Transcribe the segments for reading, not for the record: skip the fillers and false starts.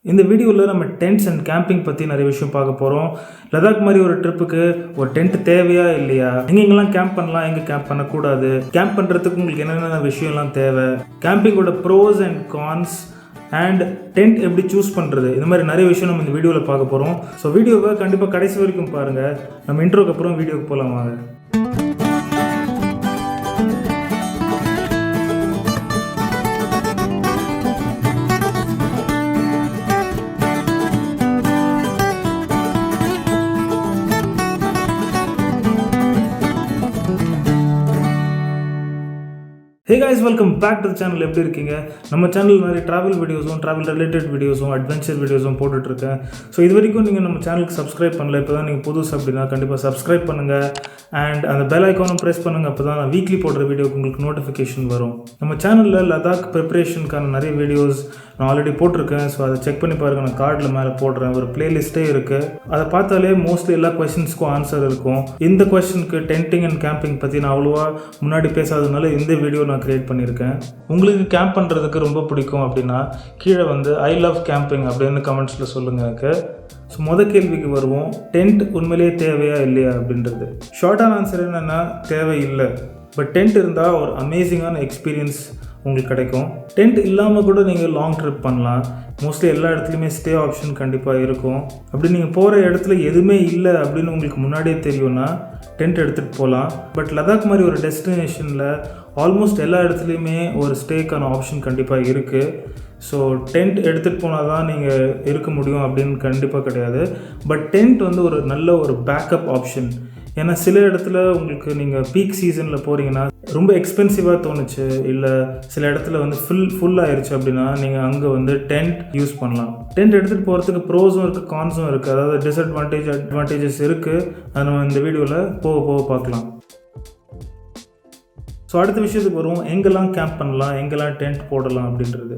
இந்த வீடியோவில் நம்ம டென்ட்ஸ் அண்ட் கேம்பிங் பற்றி நிறைய விஷயம் பார்க்க போகிறோம். லடாக் மாதிரி ஒரு ட்ரிப்புக்கு ஒரு டென்ட் தேவையா இல்லையா, எங்கெங்கெல்லாம் கேம்ப் பண்ணலாம், எங்கே கேம்ப் பண்ணக்கூடாது, கேம்ப் பண்ணுறதுக்கு உங்களுக்கு என்னென்ன விஷயம்லாம் தேவை, கேம்பிங்கோட pros and cons and tent எப்படி சூஸ் பண்ணுறது, இந்த மாதிரி நிறைய விஷயம் நம்ம இந்த வீடியோவில் பார்க்க போகிறோம். ஸோ வீடியோவை கண்டிப்பாக கடைசி வரைக்கும் பாருங்கள். நம்ம இன்ட்ரோக்கு அப்புறம் வீடியோக்கு போகலாம் வாங்க. Hey guys, welcome back to the channel. எப்படி இருக்கீங்க? நம்ம சேனலில் நிறைய ட்ராவல் வீடியோஸும் ட்ராவல் ரிலேட்டட் வீடியோஸும் அட்வென்ச்சர் வீடியோஸும் போட்டுட்ருக்கேன். ஸோ இது வரைக்கும் நீங்கள் நம்ம சேனலுக்கு சப்ஸ்கிரைப் பண்ணல, இப்போ தான் நீங்கள் புதுசு அப்படின்னா கண்டிப்பாக சப்ஸ்கிரைப் பண்ணுங்கள் அண்ட் அந்த பெல் ஐக்கானும் ப்ரெஸ் பண்ணுங்கள். அப்போ தான் நான் வீக்லி போடுற வீடியோக்கு உங்களுக்கு நோட்டிஃபிகேஷன் வரும். நம்ம சேனலில் லடாக் ப்ரிப்ரேஷனுக்கான நிறைய வீடியோஸ் நான் ஆல்ரெடி போட்டிருக்கேன். ஸோ அதை செக் பண்ணி பாருங்கள். நான் கார்டில் மேலே போடுறேன், ஒரு பிளேலிஸ்ட்டே இருக்குது. அதை பார்த்தாலே மோஸ்ட்லி எல்லா கொஸ்டின்ஸ்க்கும் ஆன்சர் இருக்கும். இந்த கொஸ்டினுக்கு டென்ட்டிங் அண்ட் கேம்பிங் பற்றி நான் அவ்வளோவா முன்னாடி பேசாததுனால இந்த வீடியோ நான் கிரியேட் பண்ணியிருக்கேன். உங்களுக்கு கேம்ப் பண்ணுறதுக்கு ரொம்ப பிடிக்கும் அப்படின்னா கீழே ஐ லவ் கேம்பிங் அப்படின்னு கமெண்ட்ஸில் சொல்லுங்கள் எனக்கு. ஸோ கேள்விக்கு வருவோம், டென்ட் உண்மையிலேயே தேவையா இல்லையா அப்படின்றது. ஷார்ட்டான ஆன்சர் என்னென்னா தேவையில்லை. பட் டென்ட் இருந்தால் ஒரு அமேசிங்கான எக்ஸ்பீரியன்ஸ் உங்களுக்கு கிடைக்கும். டென்ட் இல்லாமல் கூட நீங்கள் லாங் ட்ரிப் பண்ணலாம். மோஸ்ட்லி எல்லா இடத்துலையுமே ஸ்டே ஆப்ஷன் கண்டிப்பாக இருக்கும். அப்படி நீங்கள் போகிற இடத்துல எதுவுமே இல்லை அப்படின்னு உங்களுக்கு முன்னாடியே தெரியும்னா டென்ட் எடுத்துகிட்டு போகலாம். பட் லடாக் மாதிரி ஒரு டெஸ்டினேஷனில் ஆல்மோஸ்ட் எல்லா இடத்துலையுமே ஒரு ஸ்டேக்கான ஆப்ஷன் கண்டிப்பாக இருக்குது. ஸோ டென்ட் எடுத்துகிட்டு போனால் தான் நீங்கள் இருக்க முடியும் அப்படின்னு கண்டிப்பாக கிடையாது. பட் டென்ட் ஒரு நல்ல ஒரு பேக்கப் ஆப்ஷன். ஏன்னா சில இடத்துல உங்களுக்கு நீங்கள் பீக் சீசனில் போகிறீங்கன்னா ரொம்ப எக்ஸ்பென்சிவாக தோணுச்சு, இல்லை சில இடத்துல ஃபுல் ஆயிடுச்சு அப்படின்னா நீங்கள் அங்கே டென்ட் யூஸ் பண்ணலாம். டென்ட் எடுத்துகிட்டு போகிறதுக்கு ப்ரோஸும் இருக்குது, கான்ஸும் இருக்குது. அதாவது அட்வான்டேஜஸ் இருக்குது. அதை நம்ம இந்த வீடியோவில் போக பார்க்கலாம். ஸோ அடுத்த விஷயத்துக்கு வருவோம், எங்கெல்லாம் கேம்ப் பண்ணலாம், எங்கெல்லாம் டென்ட் போடலாம் அப்படின்றது.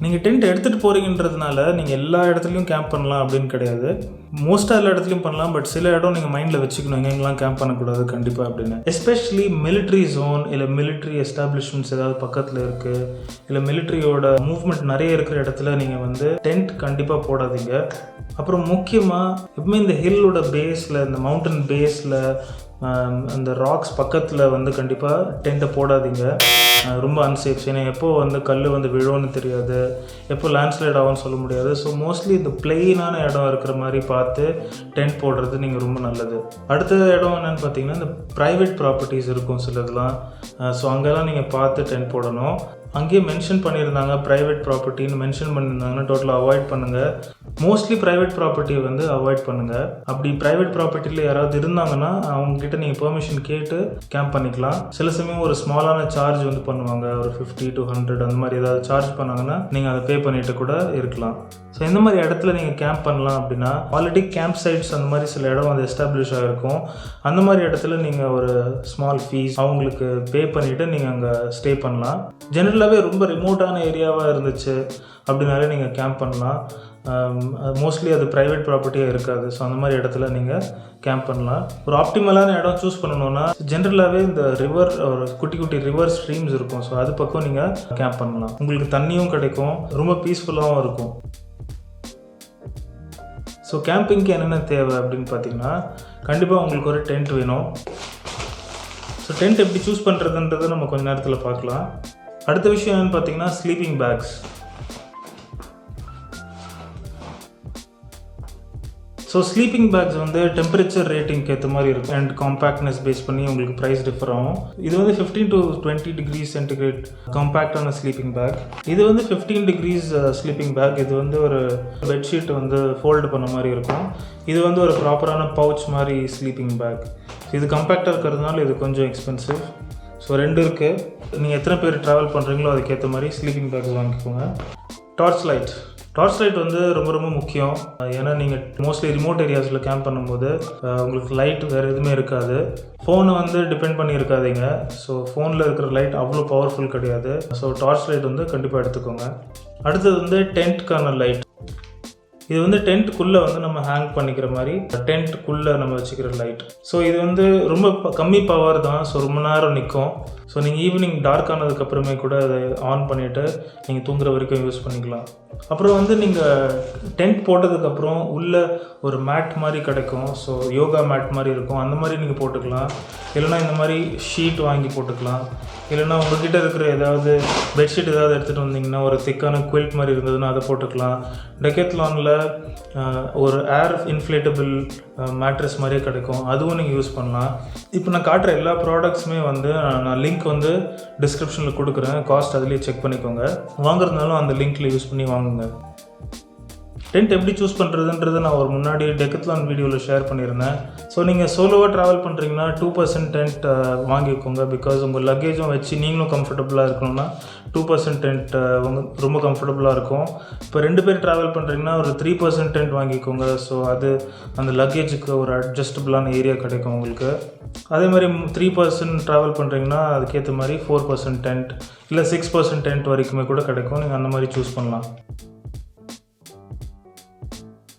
நீங்கள் டென்ட் எடுத்துகிட்டு போகிறீங்கன்றதுனால நீங்கள் எல்லா இடத்துலையும் கேம்ப் பண்ணலாம் அப்படின்னு கிடையாது. மோஸ்ட்டாக எல்லா இடத்துலையும் பண்ணலாம். பட் சில இடம் நீங்கள் மைண்டில் வச்சுக்கணும், எங்கெங்கெல்லாம் கேம்ப் பண்ணக்கூடாது கண்டிப்பாக அப்படின்னு. எஸ்பெஷலி மிலிட்ரி ஜோன் இல்லை மிலிட்ரி எஸ்டாப்ளிஷ்மெண்ட்ஸ் ஏதாவது பக்கத்தில் இருக்குது, இல்லை மிலிட்ரியோட மூவ்மெண்ட் நிறைய இருக்கிற இடத்துல நீங்கள் டென்ட் கண்டிப்பாக போடாதீங்க. அப்புறம் முக்கியமாக எப்பவுமே இந்த ஹில்லோட பேஸில், இந்த மவுண்டன் பேஸில், அந்த ராக்ஸ் பக்கத்தில் கண்டிப்பாக டென்ட்டை போடாதீங்க. ரொம்ப அன்சேஃப். ஏன்னா எப்போ கல் விழுவோன்னு தெரியாது, எப்போ லேண்ட்ஸ்லைட் ஆகும்னு சொல்ல முடியாது. ஸோ மோஸ்ட்லி இந்த பிளெயினான இடம் இருக்கிற மாதிரி பார்த்து டென்ட் போடுறது நீங்கள் ரொம்ப நல்லது. அடுத்த இடம் என்னென்னு பார்த்தீங்கன்னா இந்த ப்ரைவேட் ப்ராப்பர்ட்டிஸ் இருக்கும் சிலதுலாம். ஸோ அங்கெல்லாம் நீங்கள் பார்த்து டென்ட் போடணும். அங்கேயே மென்ஷன் பண்ணியிருந்தாங்க ப்ரைவேட் ப்ராப்பர்ட்டின்னு மென்ஷன் பண்ணியிருந்தாங்கன்னா டோட்டலாக அவாய்ட் பண்ணுங்கள். மோஸ்ட்லி ப்ரைவேட் ப்ராப்பர்ட்டியை அவாய்ட் பண்ணுங்கள். அப்படி ப்ரைவேட் ப்ராப்பர்ட்டியில் யாராவது இருந்தாங்கன்னா அவங்கக்கிட்ட நீங்கள் பெர்மிஷன் கேட்டு கேம்ப் பண்ணிக்கலாம். சில சமயம் ஒரு ஸ்மாலான சார்ஜ் பண்ணுவாங்க, ஒரு 50 to 100 அந்த மாதிரி ஏதாவது சார்ஜ் பண்ணாங்கன்னா நீங்கள் அதை பே பண்ணிட்டு கூட இருக்கலாம். ஸோ இந்த மாதிரி இடத்துல நீங்கள் கேம்ப் பண்ணலாம் அப்படின்னா ஆல்ரெடி கேம்ப் சைட்ஸ் அந்த மாதிரி சில இடம் எஸ்டாப்ளிஷ் ஆகிருக்கும். அந்த மாதிரி இடத்துல நீங்கள் ஒரு ஸ்மால் ஃபீஸ் அவங்களுக்கு பே பண்ணிவிட்டு நீங்கள் அங்கே ஸ்டே பண்ணலாம். ஜென்ரலாகவே ரொம்ப ரிமோட்டான ஏரியாவாக இருந்துச்சு அப்படின்னாலே நீங்கள் கேம்ப் பண்ணலாம். மோஸ்ட்லி அது ப்ரைவேட் ப்ராப்பர்ட்டியாக இருக்காது. ஸோ அந்த மாதிரி இடத்துல நீங்கள் கேம்ப் பண்ணலாம். ஒரு ஆப்டிமலான இடம் சூஸ் பண்ணணுன்னா ஜென்ரலாகவே இந்த ரிவர், ஒரு குட்டி குட்டி ரிவர் ஸ்ட்ரீம்ஸ் இருக்கும். ஸோ அது பக்கம் நீங்கள் கேம்ப் பண்ணலாம். உங்களுக்கு தண்ணியும் கிடைக்கும், ரொம்ப பீஸ்ஃபுல்லாகவும் இருக்கும். ஸோ கேம்பிங்க்கு என்னென்ன தேவை அப்படின்னு பார்த்தீங்கன்னா கண்டிப்பாக உங்களுக்கு ஒரு டென்ட் வேணும். ஸோ டென்ட் எப்படி சூஸ் பண்ணுறதுன்றதை நம்ம கொஞ்சம் நேரத்தில் பார்க்கலாம். அடுத்த விஷயம் என்னென்னு பார்த்தீங்கன்னா sleeping bags. So sleeping bags temperature ரேட்டிங்க்கு ஏற்ற மாதிரி இருக்கும் அண்ட் காம்பேக்ட்னஸ் பேஸ் பண்ணி உங்களுக்கு ப்ரைஸ் டிஃபர் ஆகும். இது 15 to 20 degrees சென்டிகிரேட் காம்பேக்டான ஸ்லீப்பிங் பேக். இது 15 degrees ஸ்லீப்பிங் பேக். இது ஒரு பெட்ஷீட் ஃபோல்டு பண்ண மாதிரி இருக்கும். இது ஒரு ப்ராப்பரான பவுச் மாதிரி ஸ்லீப்பிங் பேக். இது காம்பேக்டாக இருக்கிறதுனால இது கொஞ்சம் எக்ஸ்பென்சிவ். ஸோ ரெண்டு இருக்குது. நீங்கள் எத்தனை பேர் ட்ராவல் பண்ணுறீங்களோ அதுக்கேற்ற மாதிரி ஸ்லீப்பிங் பேக்ஸ் வாங்கிக்கோங்க. டார்ச் லைட் ரொம்ப ரொம்ப முக்கியம். ஏன்னா நீங்கள் மோஸ்ட்லி ரிமோட் ஏரியாஸில் கேம்ப் பண்ணும்போது உங்களுக்கு லைட் வேறு எதுவுமே இருக்காது. ஃபோனை டிபெண்ட் பண்ணி இருக்காதீங்க. ஸோ ஃபோனில் இருக்கிற லைட் அவ்வளோ பவர்ஃபுல் கிடையாது. ஸோ டார்ச் லைட் கண்டிப்பாக எடுத்துக்கோங்க. அடுத்தது டென்ட்கான லைட். இது வந்து டென்ட்டுக்குள்ளே வந்து நம்ம ஹேங் பண்ணிக்கிற மாதிரி டென்ட்டுக்குள்ளே நம்ம வச்சுக்கிற லைட். ஸோ இது வந்து ரொம்ப கம்மி பவர் தான். ஸோ ரொம்ப நேரம் நிற்கும். ஸோ நீங்கள் ஈவினிங் டார்க் ஆனதுக்கப்புறமே கூட அதை ஆன் பண்ணிவிட்டு நீங்கள் தூங்குற வரைக்கும் யூஸ் பண்ணிக்கலாம். அப்புறம் வந்து நீங்கள் டென்ட் போட்டதுக்கப்புறம் உள்ளே ஒரு மேட் மாதிரி கிடைக்கும். ஸோ யோகா மேட் மாதிரி இருக்கும். அந்த மாதிரி நீங்கள் போட்டுக்கலாம். இல்லைனா இந்த மாதிரி ஷீட் வாங்கி போட்டுக்கலாம். இல்லைனா உங்கள்கிட்ட இருக்கிற ஏதாவது பெட்ஷீட் ஏதாவது எடுத்துகிட்டு வந்தீங்கன்னா ஒரு திக்கான குவில்ட் மாதிரி இருந்ததுன்னா அதை போட்டுக்கலாம். டெக்கத்லானில் ஒரு ஏர் இன்ஃப்ளேட்டபிள் மேட்ரஸ் மாதிரியே கிடைக்கும். அதுவும் நீங்கள் யூஸ் பண்ணலாம். இப்போ நான் காட்டுற எல்லா ப்ராடக்ட்ஸுமே வந்து நான் லிங்க் வந்து டிஸ்கிரிப்ஷனில் கொடுக்குறேன். காஸ்ட் அதிலே செக் பண்ணிக்கோங்க. வாங்குறதுனாலும் அந்த லிங்க்கில் யூஸ் பண்ணி வாங்குங்க. டென்ட் எப்படி சூஸ் பண்ணுறதுன்றது நான் ஒரு முன்னாடி டெக்கத்லான் வீடியோவில் ஷேர் பண்ணியிருந்தேன். ஸோ நீங்கள் சோலோவாக ட்ராவல் பண்ணுறீங்கன்னா 2% டென்ட் வாங்கிக்கோங்க. பிகாஸ் உங்கள் லக்கேஜும் வச்சு நீங்களும் கம்ஃபர்டபுளாக இருக்கணும்னா 2% டென்ட் ரொம்ப கம்ஃபர்டபுளாக இருக்கும். இப்போ 2 பேர் ட்ராவல் பண்ணுறீங்கன்னா ஒரு 3% டென்ட் வாங்கிக்கோங்க. ஸோ அது அந்த லக்கேஜுக்கு ஒரு அட்ஜஸ்டபுளான ஏரியா கிடைக்கும் உங்களுக்கு. அதே மாதிரி 3% ட்ராவல் பண்ணுறீங்கன்னா அதுக்கேற்ற மாதிரி 4% டென்ட் இல்லை 6% டென்ட் வரைக்குமே கூட கிடைக்கும். நீங்கள் அந்த மாதிரி சூஸ் பண்ணலாம்.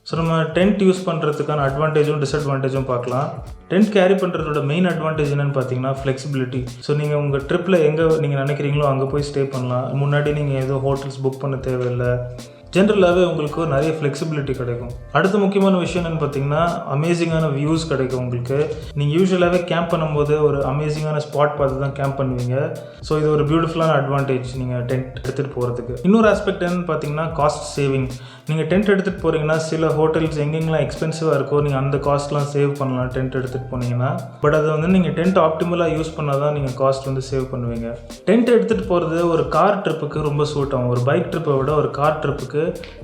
ஸோ நம்ம டென்ட் யூஸ் பண்ணுறதுக்கான அட்வான்டேஜும் டிஸ்அட்வான்டேஜும் பார்க்கலாம். டென்ட் கேரி பண்ணுறதோட மெயின் அட்வான்டேஜ் என்னென்னு பார்த்தீங்கன்னா ஃப்ளெக்சிபிலிட்டி. ஸோ நீங்கள் உங்கள் ட்ரிப்பில் எங்கே நீங்கள் நினைக்கிறீங்களோ அங்கே போய் ஸ்டே பண்ணலாம். முன்னாடி நீங்கள் எதுவும் ஹோட்டல்ஸ் புக் பண்ண தேவையில்லை. ஜென்ரலாகவே உங்களுக்கு நிறைய ஃப்ளெக்சிபிலிட்டி கிடைக்கும். அடுத்த முக்கியமான விஷயம் என்னென்னு பார்த்தீங்கன்னா அமேசிங்கான வியூஸ் கிடைக்கும் உங்களுக்கு. நீங்கள் யூஸ்வலாகவே கேம்ப் பண்ணும்போது ஒரு அமேசிங்கான ஸ்பாட் பார்த்து தான் கேம்ப் பண்ணுவீங்க. ஸோ இது ஒரு பியூட்டிஃபுல்லான அட்வான்டேஜ் நீங்கள் டென்ட் எடுத்துகிட்டு போகிறதுக்கு. இன்னொரு ஆஸ்பெக்ட் என்னென்னு பார்த்தீங்கன்னா காஸ்ட் சேவிங். நீங்கள் டென்ட் எடுத்துகிட்டு போகிறீங்கன்னா சில ஹோட்டல்ஸ் எங்கெங்கெல்லாம் எக்ஸ்பென்சிவாக இருக்கோ நீங்கள் அந்த காஸ்ட்லாம் சேவ் பண்ணலாம் டென்ட் எடுத்துகிட்டு போனீங்கன்னா. பட் அது வந்து நீங்கள் டென்ட் ஆப்டிமலாக யூஸ் பண்ணால் தான் நீங்கள் காஸ்ட் வந்து சேவ் பண்ணுவீங்க. டென்ட் எடுத்துகிட்டு போகிறது ஒரு கார் ட்ரிப்புக்கு ரொம்ப சூட் ஆகும். ஒரு பைக் ட்ரிப்பை விட ஒரு கார் ட்ரிப்புக்கு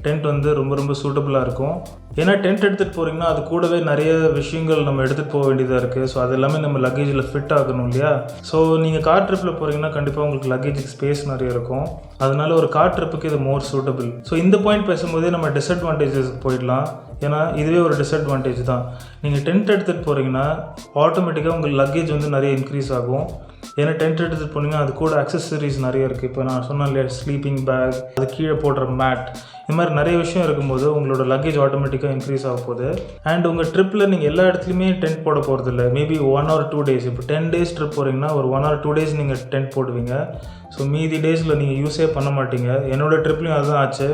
டென்ட் வந்து ரொம்ப சூட்டபுளாக இருக்கும். ஏன்னா டென்ட் எடுத்துகிட்டு போகிறீங்கன்னா அது கூடவே நிறைய விஷயங்கள் நம்ம எடுத்துகிட்டு போக வேண்டியதாக இருக்குது. ஸோ அது எல்லாமே நம்ம லக்கேஜில் ஃபிட் ஆகணும் இல்லையா. ஸோ நீங்கள் கார் ட்ரிப்பில் போகிறீங்கன்னா கண்டிப்பாக உங்களுக்கு லக்கேஜுக்கு ஸ்பேஸ் நிறைய இருக்கும். அதனால ஒரு கார் ட்ரிப்புக்கு இது மோர் சூட்டபிள். ஸோ இந்த பாயிண்ட் பேசும்போதே நம்ம டிஸ்அட்வான்டேஜஸ் போயிடலாம். ஏன்னா இதுவே ஒரு டிஸ்அட்வான்டேஜ் தான். நீங்கள் டென்ட் எடுத்துகிட்டு போகிறீங்கன்னா ஆட்டோமேட்டிக்காக உங்களுக்கு லக்கேஜ் வந்து நிறைய இன்க்ரீஸ் ஆகும். ஏன்னா டென்ட் எடுத்துகிட்டு போனீங்கன்னா அது கூட அக்சசரிஸ் நிறைய இருக்குது. இப்போ நான் சொன்னேன் இல்லையா, ஸ்லீப்பிங் பேக், அது கீழே போடுற மேட், இந்த மாதிரி நிறைய விஷயம் இருக்கும்போது உங்களோட லக்கேஜ் ஆட்டோமேட்டிக்காக இன்க்ரீஸ் ஆக போகுது. அண்ட் உங்கள் ட்ரிப்பில் நீங்கள் எல்லா இடத்துலையுமே டென்ட் போட போகிறது இல்லை. Maybe 1 or 2 days. இப்போ 10 days ட்ரிப் போகிறீங்கன்னா ஒரு 1 or 2 days நீங்கள் டென்ட் போடுவீங்க. ஸோ மீதி டேஸில் நீங்கள் யூஸே பண்ண மாட்டீங்க. என்னோடய ட்ரிப்லையும் அதுதான் ஆச்சு.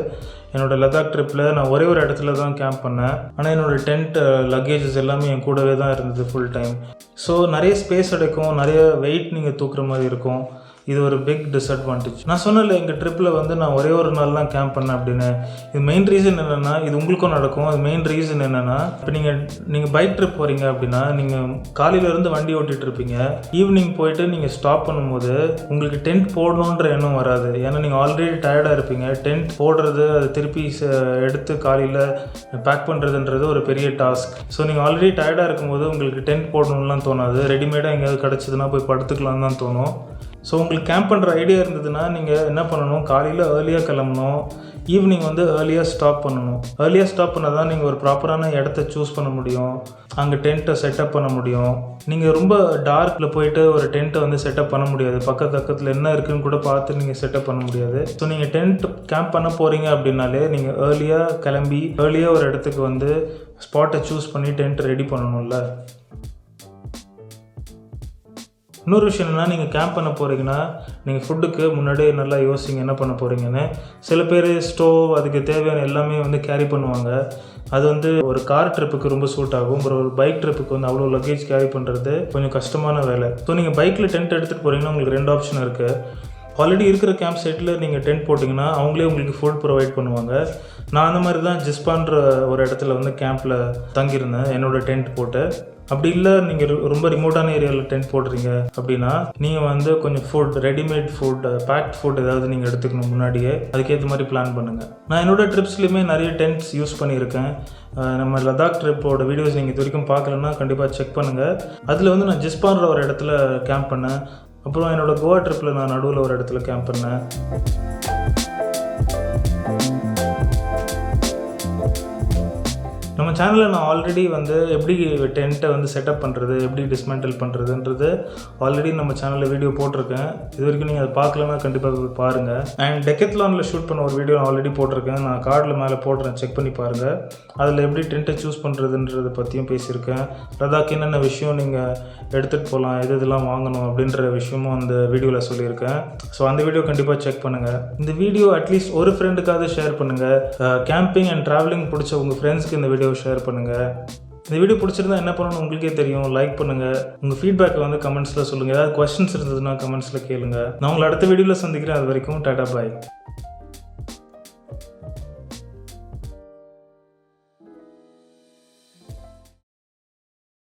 என்னோடய லடாக் ட்ரிப்பில் நான் ஒரே ஒரு இடத்துல தான் கேம்ப் பண்ணேன். ஆனால் என்னோடய டென்ட் லக்கேஜஸ் எல்லாமே என் கூடவே தான் இருந்தது ஃபுல் டைம். ஸோ நிறைய ஸ்பேஸ் கிடைக்கும், நிறைய வெயிட் நீங்கள் தூக்குற மாதிரி இருக்கும். இது ஒரு பிக் டிஸ்அட்வான்டேஜ். நான் சொன்னல எங்கள் ட்ரிப்பில் வந்து நான் ஒரே ஒரு நாள் தான் கேம்ப் பண்ணேன் அப்படின்னு. இது மெயின் ரீசன் என்னென்னா, இது உங்களுக்கும் நடக்கும். அது மெயின் ரீசன் என்னென்னா, இப்போ நீங்கள் பைக் ட்ரிப் போகிறீங்க அப்படின்னா நீங்கள் காலையிலேருந்து வண்டி ஓட்டிகிட்டு இருப்பீங்க. ஈவினிங் போயிட்டு நீங்கள் ஸ்டாப் பண்ணும்போது உங்களுக்கு டென்ட் போடணுன்ற எண்ணம் வராது. ஏன்னா நீங்கள் ஆல்ரெடி டயர்டாக இருப்பீங்க. டென்ட் போடுறது, அது திருப்பி எடுத்து காலையில் பேக் பண்ணுறதுன்றது ஒரு பெரிய டாஸ்க். ஸோ நீங்கள் ஆல்ரெடி டயர்டாக இருக்கும்போது உங்களுக்கு டென்ட் போடணும்லாம் தோணாது. ரெடிமேடாக எங்கேயாவது கிடச்சிதுன்னா போய் படுத்துக்கலான்னு தான் தோணும். ஸோ உங்களுக்கு கேம்ப் பண்ணுற ஐடியா இருந்ததுன்னா நீங்கள் என்ன பண்ணணும், காலையில் ஏர்லியாக கிளம்பணும், ஈவினிங் வந்து ஏர்லியாக ஸ்டாப் பண்ணணும். ஏர்லியாக ஸ்டாப் பண்ணால் தான் நீங்கள் ஒரு ப்ராப்பரான இடத்த சூஸ் பண்ண முடியும், அங்கே டென்ட்டை செட்டப் பண்ண முடியும். நீங்கள் ரொம்ப டார்க்கில் போயிட்டு ஒரு டென்ட்டை வந்து செட்டப் பண்ண முடியாது. பக்கத்தில் என்ன இருக்குதுன்னு கூட பார்த்து நீங்கள் செட்டப் பண்ண முடியாது. ஸோ நீங்கள் டென்ட் கேம்ப் பண்ண போகிறீங்க அப்படின்னாலே நீங்கள் ஏர்லியாக கிளம்பி ஏர்லியாக ஒரு இடத்துக்கு வந்து ஸ்பாட்டை சூஸ் பண்ணி டென்ட் ரெடி பண்ணணும்ல. இன்னொரு விஷயம் என்னென்னா, நீங்கள் கேம்ப் பண்ண போகிறீங்கன்னா நீங்கள் ஃபுட்டுக்கு முன்னாடியே நல்லா யோசிங்க என்ன பண்ண போகிறீங்கன்னு. சில பேர் ஸ்டோவ், அதுக்கு தேவையான எல்லாமே வந்து கேரி பண்ணுவாங்க. அது வந்து ஒரு கார் ட்ரிப்புக்கு ரொம்ப சூட் ஆகும். அப்புறம் ஒரு பைக் ட்ரிப்புக்கு வந்து அவ்வளோ லக்கேஜ் கேரி பண்ணுறது கொஞ்சம் கஷ்டமான வேலை. ஸோ நீங்கள் பைக்கில் டென்ட் எடுத்துகிட்டு போகிறீங்கன்னா உங்களுக்கு 2 ஆப்ஷன் இருக்குது. ஆல்ரெடி இருக்கிற கேம்ப் சைட்டில் நீங்கள் டென்ட் போட்டிங்கன்னா அவங்களே உங்களுக்கு ஃபுட் ப்ரொவைட் பண்ணுவாங்க. நான் அந்த மாதிரி தான் ஜிஸ்பான்ற ஒரு இடத்துல வந்து கேம்பில் தங்கியிருந்தேன் என்னோடய டென்ட் போட்டு. அப்படி இல்லை நீங்கள் ரொம்ப ரிமோட்டான ஏரியாவில் டென்ட் போடுறீங்க அப்படின்னா நீங்கள் வந்து கொஞ்சம் food, readymade food, packed food ஏதாவது நீங்கள் எடுத்துக்கணும் முன்னாடியே. அதுக்கேற்ற மாதிரி பிளான் பண்ணுங்கள். நான் என்னோடய ட்ரிப்ஸ்லையுமே நிறைய டென்ட்ஸ் யூஸ் பண்ணியிருக்கேன். நம்ம லடாக் ட்ரிப்போட வீடியோஸ் நீங்கள் இது வரைக்கும் பார்க்கலன்னா கண்டிப்பாக செக் பண்ணுங்கள். அதில் வந்து நான் ஜிஸ்பான்ற ஒரு இடத்துல கேம்ப் பண்ணேன். அப்புறம் என்னோடய கோவா ட்ரிப்பில் நான் நடுவில் ஒரு இடத்துல கேம்ப் பண்ணேன். நம்ம சேனலில் நான் ஆல்ரெடி வந்து எப்படி டென்ட்டை வந்து செட்டப் பண்ணுறது, எப்படி டிஸ்மேண்டில் பண்ணுறதுன்றது ஆல்ரெடி நம்ம சேனலில் வீடியோ போட்டிருக்கேன். இது வரைக்கும் நீங்கள் அதை பார்க்கலன்னா கண்டிப்பாக போய் பாருங்கள். அண்ட் டெக்கத்லானில் ஷூட் பண்ண ஒரு வீடியோ ஆல்ரெடி போட்டிருக்கேன். நான் கார்டில் மேலே போடுறேன், செக் பண்ணி பாருங்கள். அதில் எப்படி டென்ட்டை சூஸ் பண்ணுறதுன்றதை பற்றியும் பேசியிருக்கேன். லடாக் என்னென்ன விஷயம் நீங்கள் எடுத்துகிட்டு போகலாம், இதெல்லாம் வாங்கணும் அப்படின்ற விஷயமும் அந்த வீடியோவில் சொல்லியிருக்கேன். ஸோ அந்த வீடியோ கண்டிப்பாக செக் பண்ணுங்கள். இந்த வீடியோ அட்லீஸ்ட் ஒரு ஃப்ரெண்டுக்காவது ஷேர் பண்ணுங்கள். கேம்பிங் அண்ட் ட்ராவலிங் பிடிச்ச உங்கள் ஃப்ரெண்ட்ஸ்க்கு இந்த வீடியோ ஷேர் பண்ணுங்கள். இந்த வீடியோ பிடிச்சிருந்தா என்ன பண்ணணும்னு உங்களுக்கே தெரியும். லைக் பண்ணுங்கள். உங்கள் ஃபீட்பேக்கை வந்து கமெண்ட்ஸில் சொல்லுங்கள். ஏதாவது கொஸ்டின்ஸ் இருந்ததுன்னா கமெண்ட்ஸில் கேளுங்கள். நான் உங்களை அடுத்த வீடியோவில் சந்திக்கிறேன். அது வரைக்கும் டாடா பாய்.